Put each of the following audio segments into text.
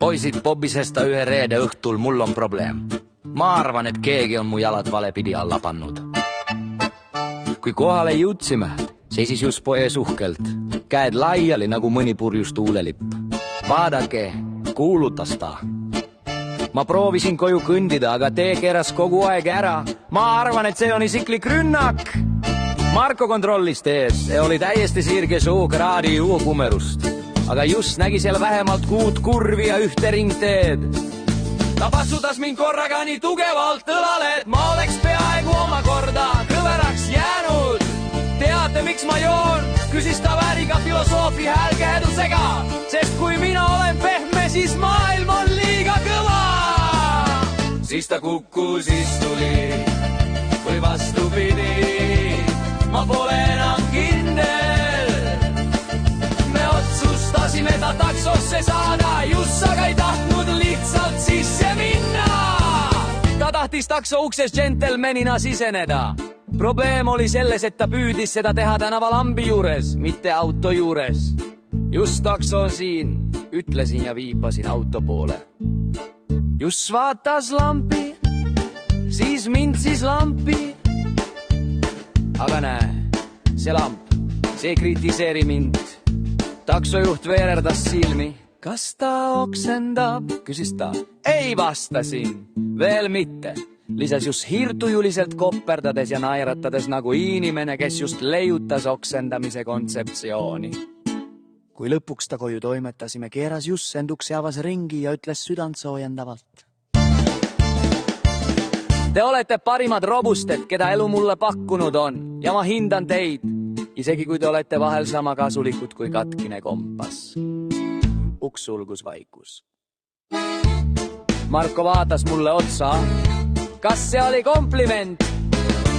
Poisid pobisesta ühe reede õhtul, mul on probleem. Ma arvan, et keegi on mu jalad valepidi alla pannud. Kui kohale jõudsime, seisis just poje suhkelt, käed laiali nagu mõni purjus tuulelipp. Vaadake, kuulutas ta. Ma proovisin koju kõndida, aga tee keras kogu aeg ära. Ma arvan, et see on isiklik rünnak. Marko kontrollis tees, see oli täiesti sirge suukraadi juukumerust. Aga just nägi seal vähemalt 6 kurvi ja 1 ringteed. Ta passutas mind korraga nii tugevalt õlale, et ma oleks peaaegu omakorda kõveraks jäänud. Teate, miks ma joon? Küsis ta vääriga filosoofi häälkäedusega. Sest kui mina olen pehme, siis maailm on liiga kõva. Siis ta kukkus istuli või vastupidi. Ma pole enam kindel. Me otsustasime ta taksosse saada, just aga ei tahtnud lihtsalt sisse minna. Ta tahtis takso ukses džentelmenina siseneda. Probleem oli selles, et ta püüdis seda teha tänavalambi juures, mitte auto juures. Just takso siin, ütlesin ja viipasin auto poole. Just vaatas lampi, siis mintsis lampi. Aga näe, see lamp, see kritiseeri mind. Taksojuht veererdas silmi. Kas ta oksendab? Küsis ta. Ei, vastasin. Veel mitte. Lisas just hirtujuliselt kopperdades ja naeratades nagu inimene, kes just leiutas oksendamise kontseptsiooni. Kui lõpuks ta koju toimetasime, keeras just enduks ja avas ringi ja ütles südant soojendavalt. Te olete parimad robusted, keda elu mulle pakkunud on, ja ma hindan teid, isegi kui te olete vahel sama kasulikud kui katkine kompass. Uks sulgus vaikus. Marko vaatas mulle otsa. Kas see oli kompliment?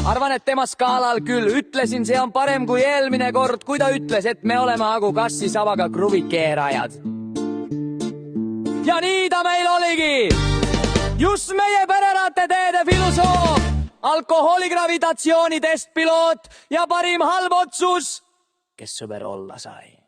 Arvan, et tema skaalal küll. Ütlesin, see on parem kui eelmine kord, kui ta ütles, et me oleme Agu kassi savaga kruvikeerajad. Ja nii ta meil oligi! Just meie pererate teede filosoof, alkoholigravitatsiooni testpiloot ja parim halb otsus, kes sõber olla sai.